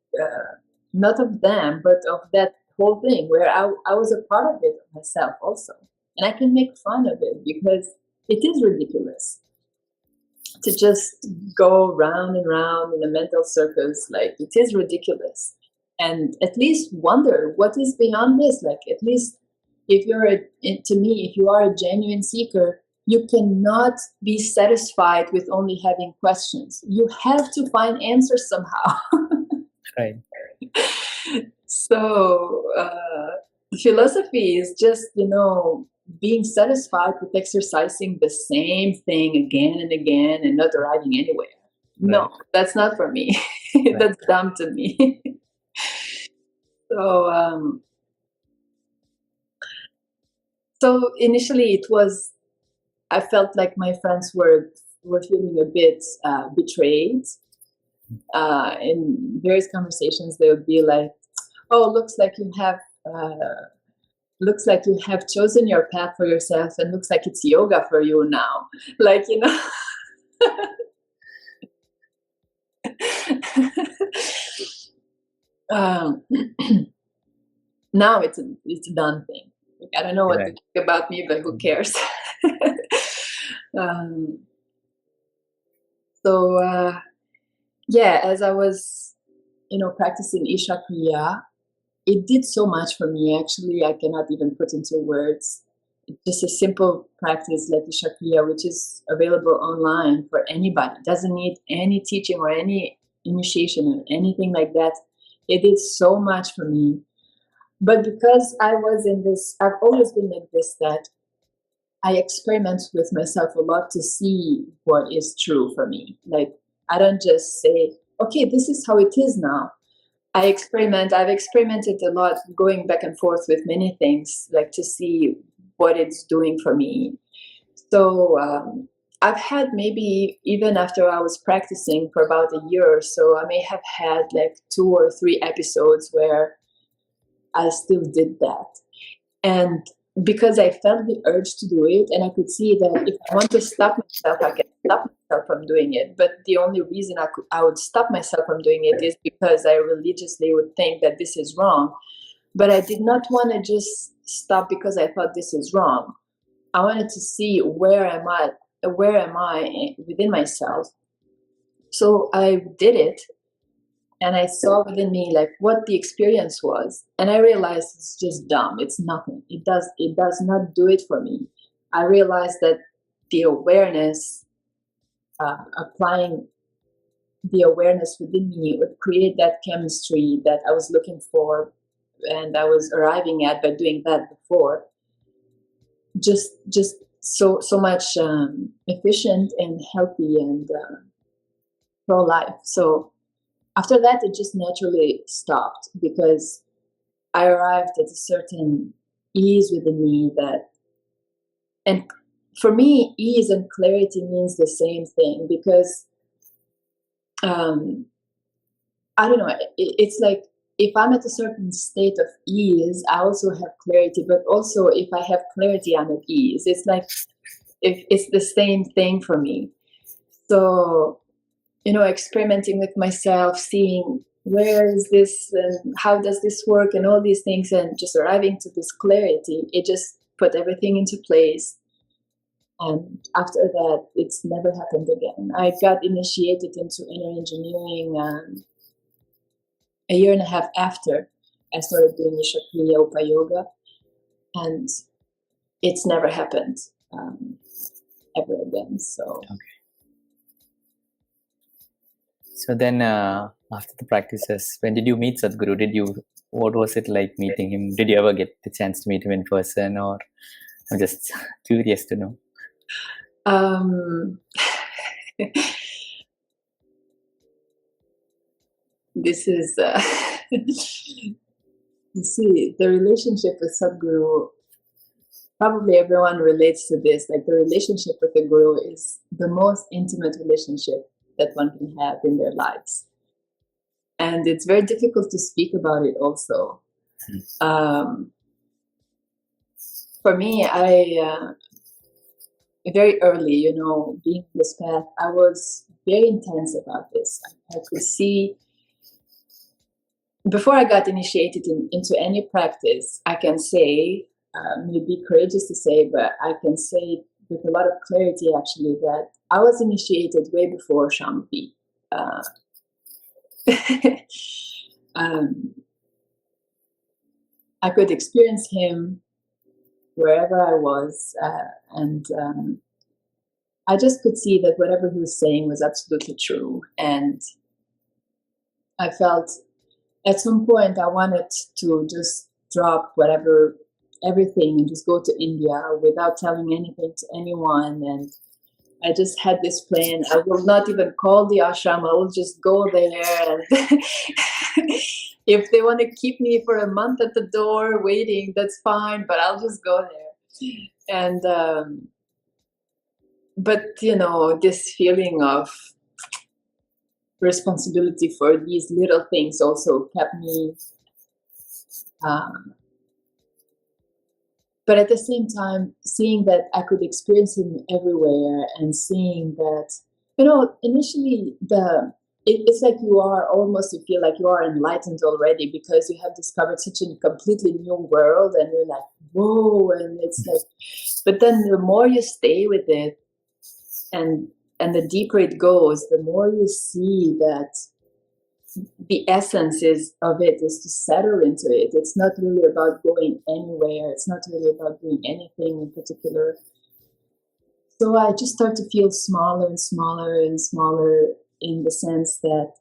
not of them, but of that whole thing where I was a part of it myself also. And I can make fun of it because it is ridiculous to just go round and round in a mental circus. Like, it is ridiculous. And at least wonder what is beyond this. Like, at least if you are a genuine seeker, you cannot be satisfied with only having questions. You have to find answers somehow. Right. So philosophy is just, being satisfied with exercising the same thing again and again and not arriving anywhere. Right. No, that's not for me. Right. That's dumb to me. So initially I felt like my friends were feeling a bit betrayed. In various conversations, they would be like, "Oh, looks like you have chosen your path for yourself, and looks like it's yoga for you now." Like, now it's a done thing. Like, I don't know what to think about me, but who cares? As I was, practicing Isha Kriya, it did so much for me. Actually, I cannot even put into words. It's just a simple practice like Isha Kriya, which is available online for anybody. It doesn't need any teaching or any initiation or anything like that. It did so much for me. But because I've always been like this, that I experiment with myself a lot to see what is true for me. Like, I don't just say, okay, this is how it is now. I've experimented a lot, going back and forth with many things, like to see what it's doing for me. So I've had, maybe even after I was practicing for about a year or so, I may have had like 2 or 3 episodes where I still did that. And because I felt the urge to do it, and I could see that if I want to stop myself, I can stop myself from doing it. But the only reason I would stop myself from doing it is because I religiously would think that this is wrong. But I did not want to just stop because I thought this is wrong. I wanted to see where am I within myself. So I did it. And I saw within me like what the experience was, and I realized it's just dumb. It's nothing. It does not do it for me. I realized that the awareness, applying the awareness within me, would create that chemistry that I was looking for, and I was arriving at by doing that before. Just so much efficient and healthy and pro-life. So after that, it just naturally stopped because I arrived at a certain ease within me and for me, ease and clarity means the same thing because, I don't know, it's like if I'm at a certain state of ease, I also have clarity, but also if I have clarity, I'm at ease. It's like, if it's the same thing for me. So, experimenting with myself, seeing where is this and how does this work and all these things, and just arriving to this clarity, it just put everything into place. And after that, it's never happened again. I got initiated into inner engineering a year and a half after I started doing Shakriya Upa Yoga, and it's never happened ever again. So. Okay. So then, after the practices, when did you meet Sadhguru? What was it like meeting him? Did you ever get the chance to meet him in person, or I'm just curious to know? This is, you see, the relationship with Sadhguru, probably everyone relates to this. Like, the relationship with the Guru is the most intimate relationship that one can have in their lives. And it's very difficult to speak about it also. For me, very early, being on this path, I was very intense about this. I could see, before I got initiated into any practice, I can say, maybe courageous to say, but I can say with a lot of clarity actually that I was initiated way before Shambhavi. I could experience him wherever I was, and I just could see that whatever he was saying was absolutely true. And I felt at some point I wanted to just drop everything and just go to India without telling anything to anyone. And I just had this plan. I will not even call the ashram. I will just go there. And if they want to keep me for a month at the door waiting, that's fine, but I'll just go there. And, but, this feeling of responsibility for these little things also kept me, but at the same time, seeing that I could experience him everywhere and seeing that, initially it's like you feel like you are enlightened already because you have discovered such a completely new world and you're like, whoa, and it's like, but then the more you stay with it and the deeper it goes, the more you see that the essence of it is to settle into it. It's not really about going anywhere. It's not really about doing anything in particular. So I just start to feel smaller and smaller and smaller in the sense that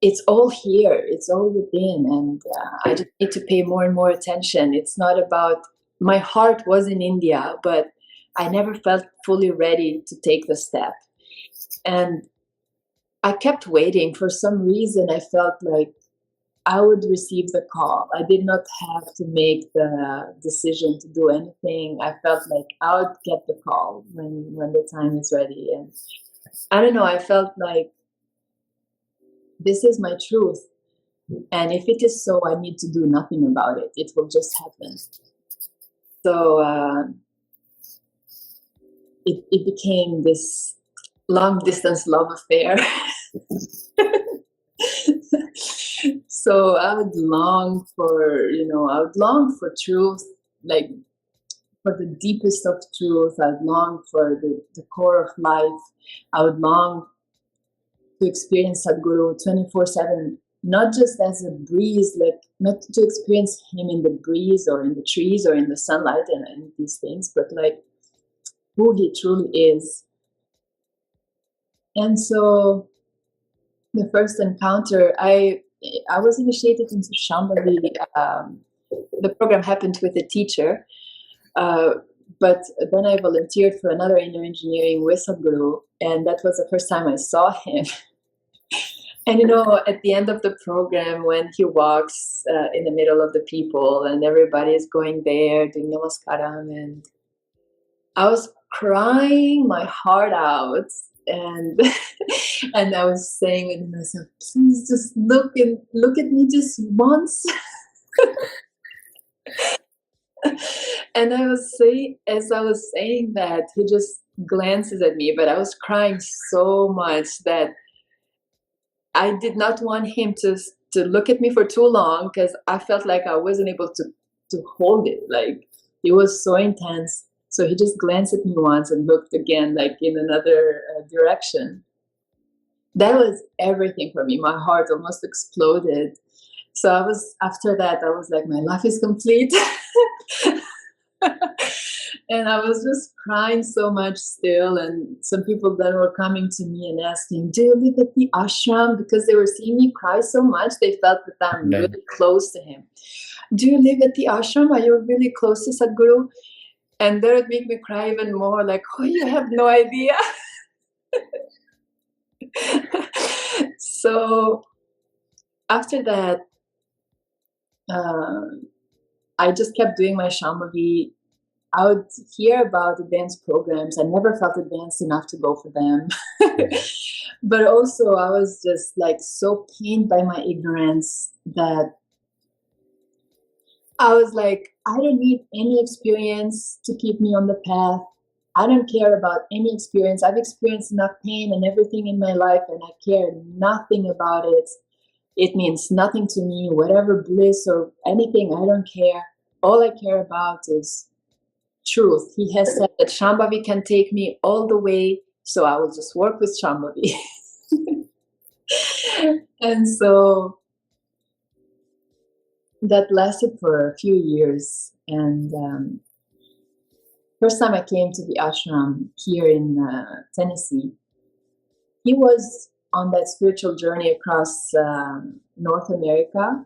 it's all here. It's all within. And I just need to pay more and more attention. It's not about, my heart was in India, but I never felt fully ready to take the step. And I kept waiting. For some reason, I felt like I would receive the call. I did not have to make the decision to do anything. I felt like I would get the call when the time is ready. And I don't know, I felt like this is my truth. And if it is so, I need to do nothing about it. It will just happen. So it became this long distance love affair. So I would long for, truth, like for the deepest of truth. I'd long for the core of life. I would long to experience Sadhguru 24/7, not just as a breeze, like not to experience him in the breeze or in the trees or in the sunlight and these things, but like who he truly is. And so the first encounter, I was initiated into Shambhavi. The program happened with a teacher, but then I volunteered for another inner engineering with Sadhguru, and that was the first time I saw him. And at the end of the program, when he walks in the middle of the people and everybody is going there doing namaskaram, and I was crying my heart out. And and I was saying with myself, please just look at me just once. And as I was saying that, he just glances at me, but I was crying so much that I did not want him to look at me for too long, because I felt like I wasn't able to hold it. Like It was so intense. So he just glanced at me once and looked again, like in another direction. That was everything for me. My heart almost exploded. So after that, I was like, my life is complete. And I was just crying so much still. And some people then were coming to me and asking, do you live at the ashram? Because they were seeing me cry so much, they felt that I'm really close to him. Do you live at the ashram? Are you really close to Sadhguru? And that would make me cry even more, like, oh, you have no idea. So after that, I just kept doing my Shambhavi. I would hear about advanced programs. I never felt advanced enough to go for them. But also I was just like so pained by my ignorance that I was like, I don't need any experience to keep me on the path. I don't care about any experience. I've experienced enough pain and everything in my life, and I care nothing about it. It means nothing to me, whatever bliss or anything, I don't care. All I care about is truth. He has said that Shambhavi can take me all the way, so I will just work with Shambhavi. And so that lasted for a few years. And first time I came to the ashram here in Tennessee, he was on that spiritual journey across North America,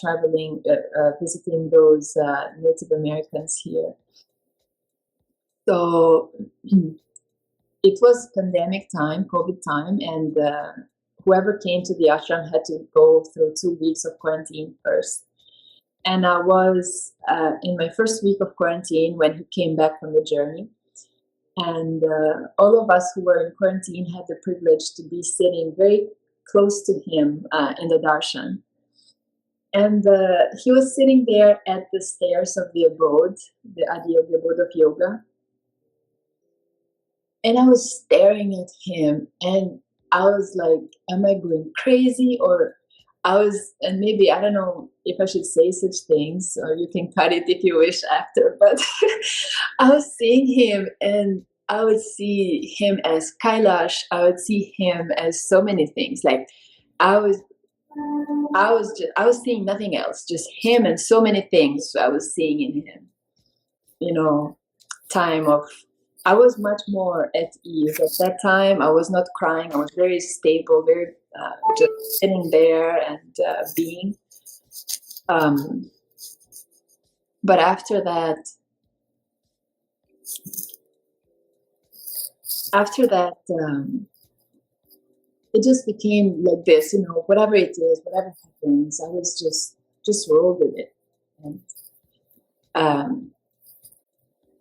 traveling, visiting those Native Americans here. So it was pandemic time, COVID time, and whoever came to the ashram had to go through 2 weeks of quarantine first. And I was in my first week of quarantine when he came back from the journey. And all of us who were in quarantine had the privilege to be sitting very close to him in the darshan. And he was sitting there at the stairs of the abode, the abode of yoga. And I was staring at him, and I was like, am I going crazy? Or and maybe, I don't know if I should say such things, or you can cut it if you wish after, but I was seeing him, and I would see him as Kailash. I would see him as so many things. Like I was seeing nothing else, just him and so many things I was seeing in him. I was much more at ease at that time. I was not crying. I was very stable, very just sitting there and being. But after that, it just became like this. Whatever it is, whatever happens, I was just roll with it.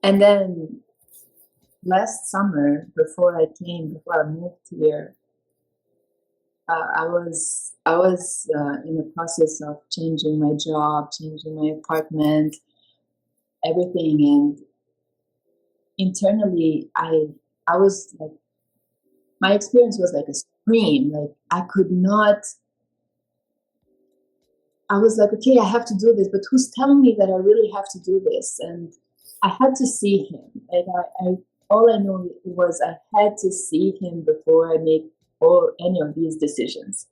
And then last summer, before I moved here, I was in the process of changing my job, changing my apartment, everything, and internally, I was like, my experience was like a scream. Like I was like, okay, I have to do this, but who's telling me that I really have to do this? And I had to see him. Like all I know was I had to see him before I make any of these decisions.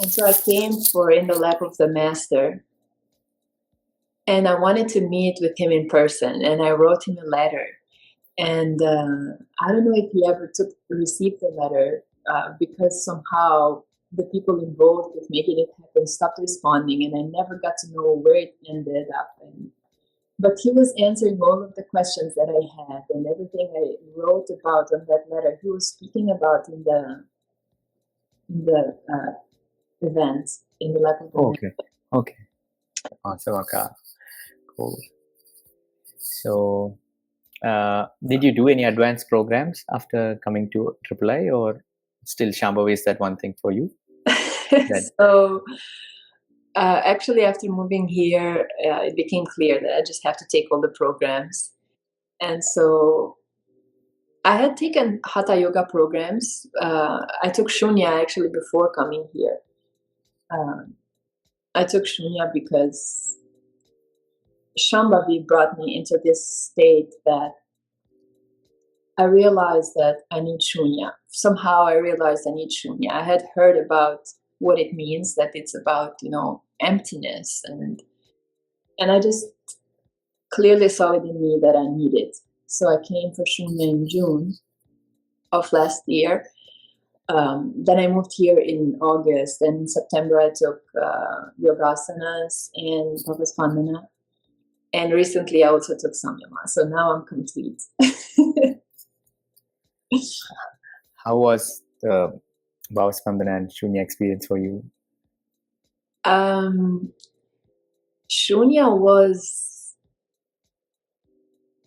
And so I came for In the Lap of the Master, and I wanted to meet with him in person, and I wrote him a letter. And I don't know if he ever received the letter because somehow the people involved with making it happen stopped responding, and I never got to know where it ended up. But he was answering all of the questions that I had, and everything I wrote about on that letter, he was speaking about in the event, in the lap of the Okay. Okay. Awesome. Okay. Cool. So, did you do any advanced programs after coming to AAA, or still Shambhavi is that one thing for you? So, actually, after moving here, it became clear that I just have to take all the programs. And so I had taken Hatha Yoga programs. I took Shoonya actually before coming here. I took Shoonya because Shambhavi brought me into this state that I realized that I need Shoonya. Somehow I realized I need Shoonya. I had heard about what it means, that it's about, emptiness, and I just clearly saw it in me that I need it. So I came for Shoonya in June of last year. Then I moved here in August, and in September I took yogasanas and Bhavaspandana. And recently I also took Samyama. So now I'm complete. How was the Bhavaspandana and Shoonya experience for you? Shoonya was,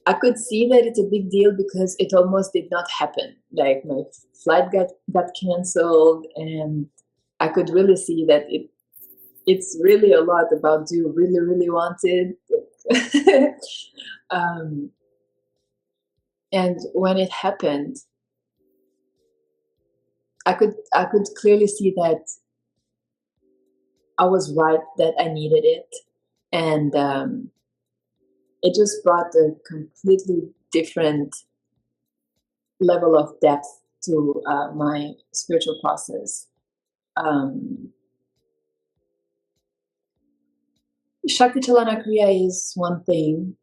I could see that it's a big deal because it almost did not happen. Like my flight got canceled, and I could really see that it's really a lot about, do you really, really want it? And when it happened, I could clearly see that I was right, that I needed it. And it just brought a completely different level of depth to my spiritual process. Shakti Chalana Kriya is one thing,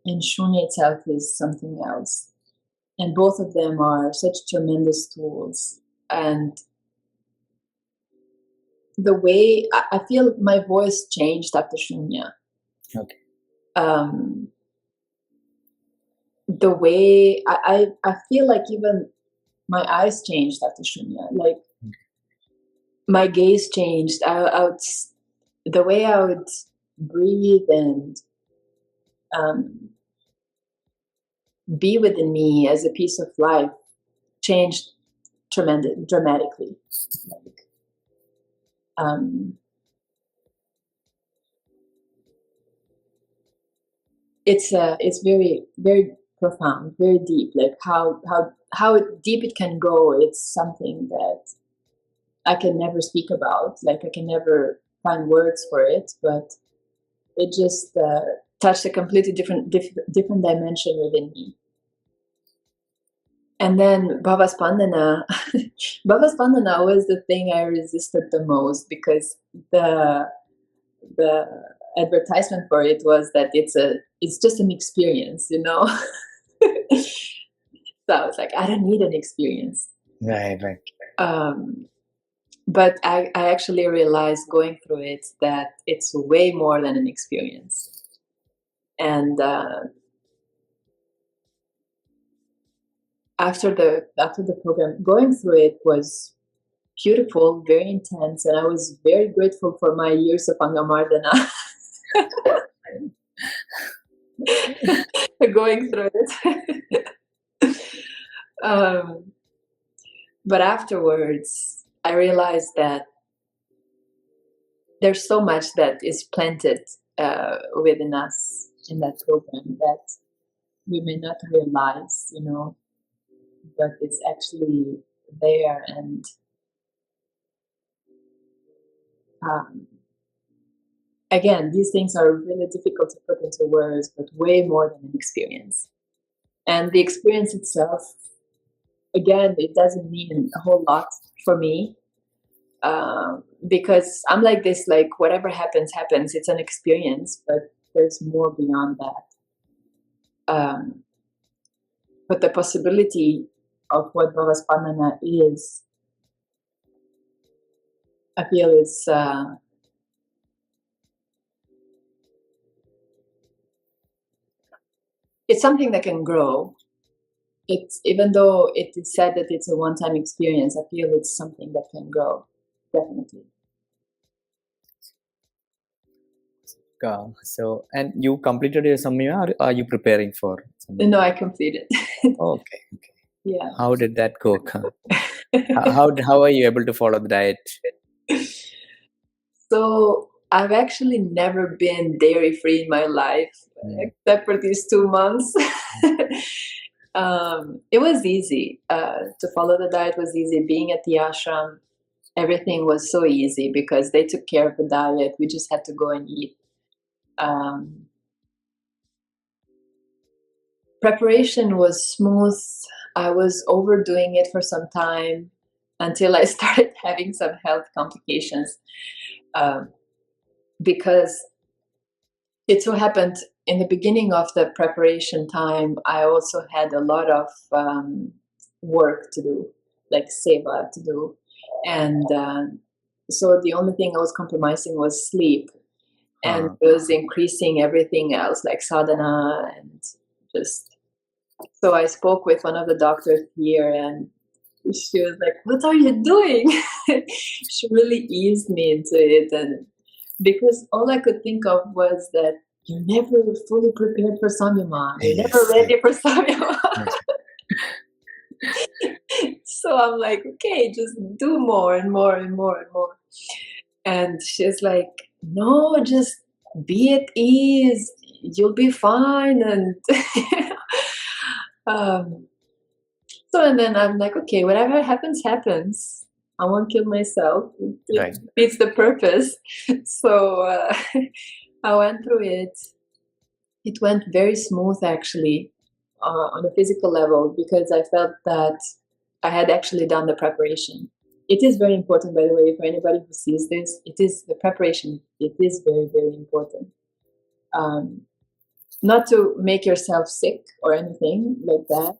and Shoonya itself is something else. And both of them are such tremendous tools. And the way I feel my voice changed after Shoonya. Okay. The way I feel like even my eyes changed after Shoonya. Like my gaze changed. The way I would breathe and be within me as a piece of life changed dramatically. It's very, very profound, very deep. Like how deep it can go. It's something that I can never speak about. Like I can never find words for it, but it just touched a completely different dimension within me. And then Bhavaspandana, Bhavaspandana was the thing I resisted the most, because the advertisement for it was that it's just an experience, So I was like, I don't need an experience. Right. But I actually realized going through it that it's way more than an experience. And after the program, going through it was beautiful, very intense, and I was very grateful for my years of Angamardana. Going through it. But afterwards, I realized that there's so much that is planted within us in that program that we may not realize, but it's actually there. And again, these things are really difficult to put into words, but way more than an experience. And the experience itself, again, it doesn't mean a whole lot for me, because I'm like this, like whatever happens, it's an experience, but there's more beyond that. But the possibility of what Bhavaspandana is, I feel it's something that can grow. It's, even though it is said that it's a one-time experience, I feel it's something that can grow, definitely. So, and you completed your Samyama, or are you preparing for Samyama? No, I completed. Okay. Yeah. How did that go? How are you able to follow the diet? So I've actually never been dairy-free in my life, except for these 2 months. It was easy. To follow the diet was easy. Being at the ashram, everything was so easy because they took care of the diet. We just had to go and eat. preparation was smooth. I was overdoing it for some time until I started having some health complications, because it so happened in the beginning of the preparation time, I also had a lot of work to do, like seva to do. And so the only thing I was compromising was sleep. And it was increasing everything else, like sadhana and just... So I spoke with one of the doctors here, and she was like, "What are you doing?" She really eased me into it, and because all I could think of was that you're never fully prepared for Samyama. You're never ready for Samyama. So I'm like, okay, just do more and more and more and more. And she's like, no, just be at ease. You'll be fine. And so, and then I'm like, okay, whatever happens, happens. I won't kill myself. It defeats the purpose. So I went through it. It went very smooth, actually, on a physical level, because I felt that I had actually done the preparation. It is very important, by the way, for anybody who sees this. It is the preparation. It is very, very important. Not to make yourself sick or anything like that,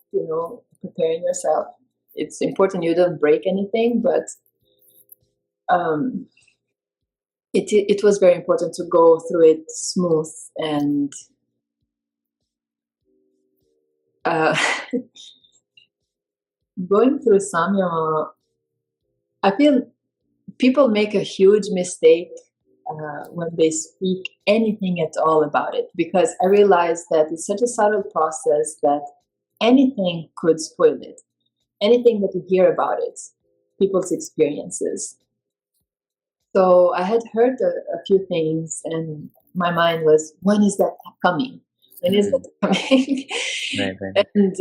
preparing yourself. It's important you don't break anything, but it was very important to go through it smooth. And going through Samyama, I feel people make a huge mistake when they speak anything at all about it, because I realize that it's such a subtle process that anything could spoil it. Anything that you hear about it, people's experiences. So I had heard a few things, and my mind was, when is that coming? When is that coming? Right. And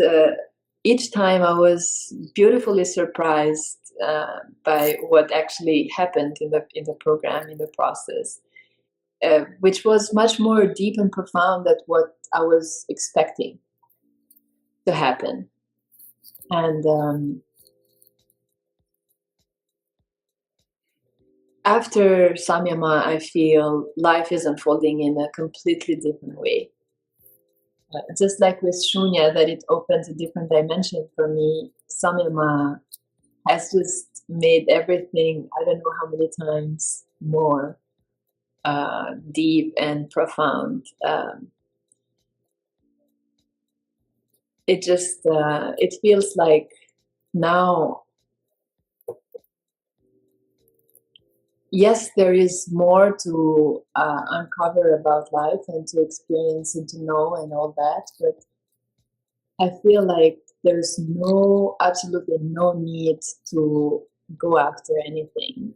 each time I was beautifully surprised by what actually happened in the program, in the process, which was much more deep and profound than what I was expecting to happen. And after Samyama, I feel life is unfolding in a completely different way. Just like with Shoonya, that it opens a different dimension for me, Samyama has just made everything, I don't know how many times more deep and profound. It feels like now, yes, there is more to uncover about life and to experience and to know and all that, but I feel like there's absolutely no need to go after anything.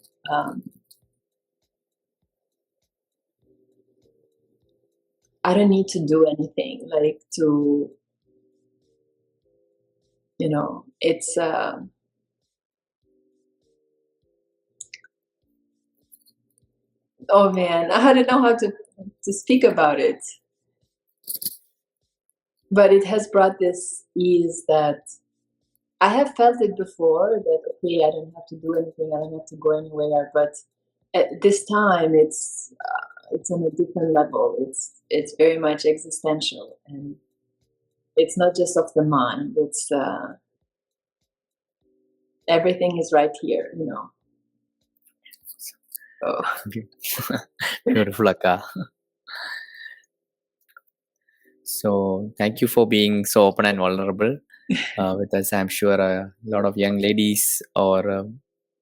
I don't need to do anything, like to, it's... oh man, I don't know how to speak about it. But it has brought this ease that I have felt it before, that, okay, I don't have to do anything, I don't have to go anywhere. But at this time, it's on a different level. It's very much existential, and it's not just of the mind. It's everything is right here, Oh. Beautiful, Akka. So thank you for being so open and vulnerable with us. I'm sure a lot of young ladies or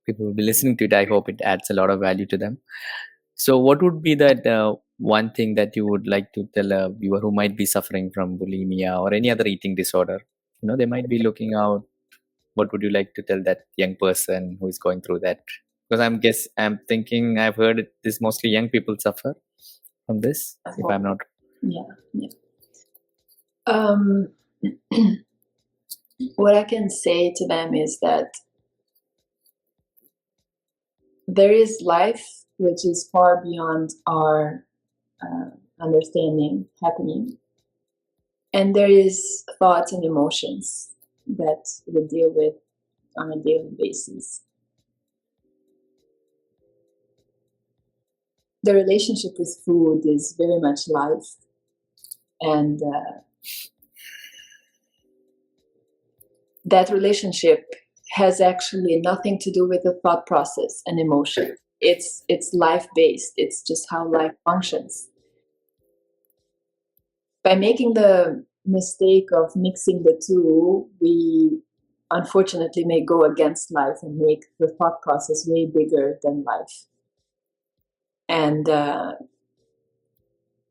people will be listening to it. I hope it adds a lot of value to them. So what would be that one thing that you would like to tell a viewer who might be suffering from bulimia or any other eating disorder? They might be looking out. What would you like to tell that young person who is going through that? Because I'm thinking I've heard this mostly young people suffer from this, if I'm not... Yeah. What I can say to them is that there is life which is far beyond our understanding happening. And there is thoughts and emotions that we deal with on a daily basis. The relationship with food is very much life. And that relationship has actually nothing to do with the thought process and emotion. It's life-based. It's just how life functions. By making the mistake of mixing the two, we unfortunately may go against life and make the thought process way bigger than life. And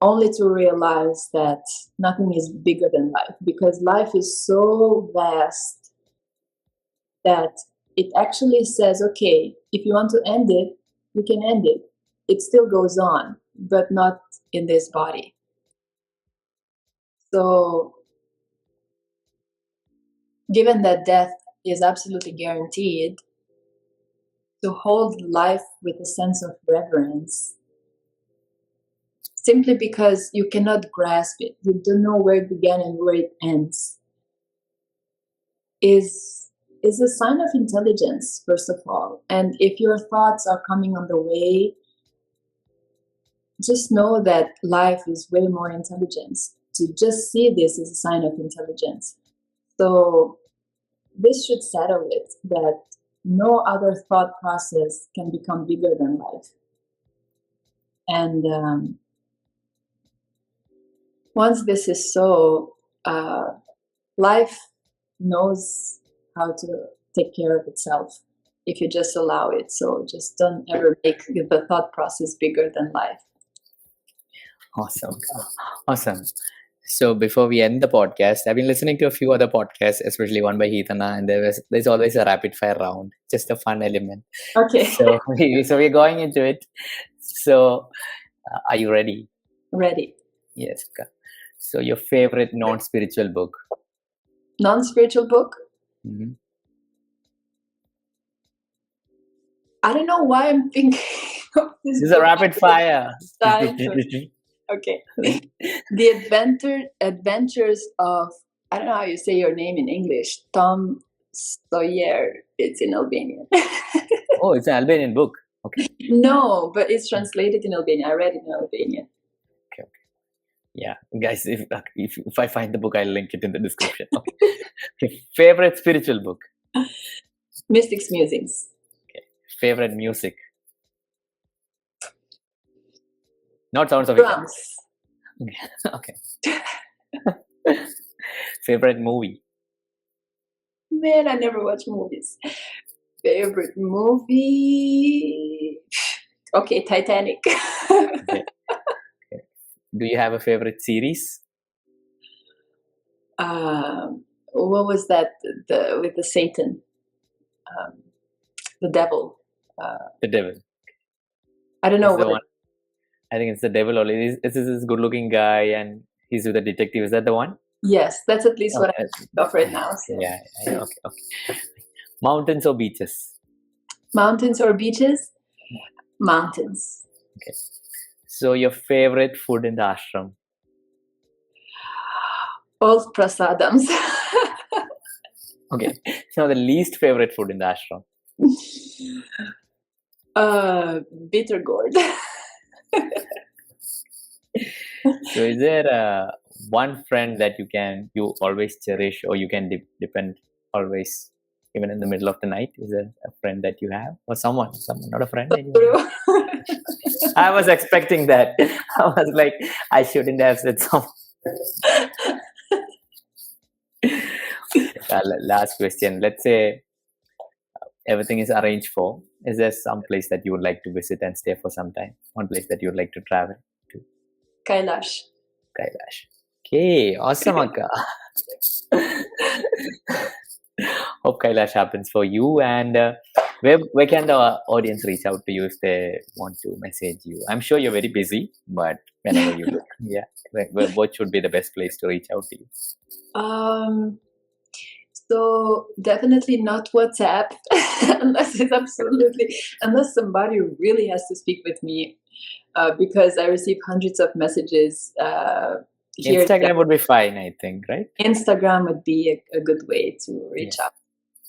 only to realize that nothing is bigger than life, because life is so vast that it actually says, okay, if you want to end it, you can end it. It still goes on, but not in this body. So, given that death is absolutely guaranteed, to hold life with a sense of reverence, simply because you cannot grasp it, you don't know where it began and where it ends, is a sign of intelligence, first of all. And if your thoughts are coming on the way, just know that life is way more intelligence. To just see this is a sign of intelligence. So this should settle it, that no other thought process can become bigger than life. And once this is so, life knows how to take care of itself if you just allow it. So just don't ever make the thought process bigger than life. Awesome. So before we end the podcast, I've been listening to a few other podcasts, especially one by Heathana, and there's always a rapid fire round, just a fun element. Okay. So we're going into it. So are you ready? Ready. Yes. So your favorite non-spiritual book? Non-spiritual book? Mm-hmm. I don't know why I'm thinking of this. This is a rapid fire. Okay. The Adventures of, I don't know how you say your name in English, Tom Sawyer. It's in Albanian. Oh, it's an Albanian book. Okay. No, but it's translated in Albanian. I read it in Albanian. Okay. Yeah, guys, if I find the book, I'll link it in the description. Okay. Favorite spiritual book? Mystics Musings. Okay. Favorite music? Not Sounds of Drums. Okay. Favorite movie? Man, I never watch movies. Favorite movie? Okay, Titanic. Okay. Do you have a favorite series? What was that? With the Satan, the devil. The Devil. I don't know what. I think it's the devil only. This is this good-looking guy, and he's with a detective. Is that the one? Yes, that's at least what I think of right now. So. Yeah. Okay. Mountains or beaches? Mountains or beaches? Mountains. Okay. So your favorite food in the ashram? All prasadams. Okay. So the least favorite food in the ashram? Bitter gourd. So is there one friend that you always cherish, or you can depend always, even in the middle of the night? Is there a friend that you have, or someone, not a friend? I was expecting that. I was like, I shouldn't have said someone. Last question. Let's say everything is arranged for. Is there some place that you would like to visit and stay for some time? One place that you would like to travel to? Kailash. Okay, awesome, Akka. Hope Kailash happens for you. And where can the audience reach out to you if they want to message you? I'm sure you're very busy, but whenever you look, yeah, what should be the best place to reach out to you? So definitely not WhatsApp, unless somebody really has to speak with me, because I receive hundreds of messages hear Instagram would be fine, I think, right? Instagram would be a good way to reach out.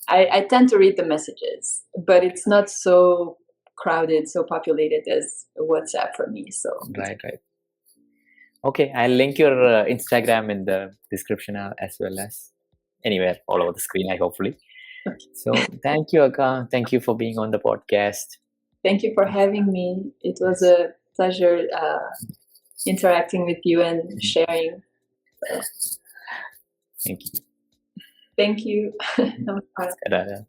I tend to read the messages, but it's not so crowded, so populated as WhatsApp for me. So Right. Okay, I'll link your Instagram in the description as well as anywhere all over the screen, hopefully. So thank you, Akka. Thank you for being on the podcast. Thank you for having me. It was a pleasure interacting with you and sharing. Thank you. Thank you. Namaskar.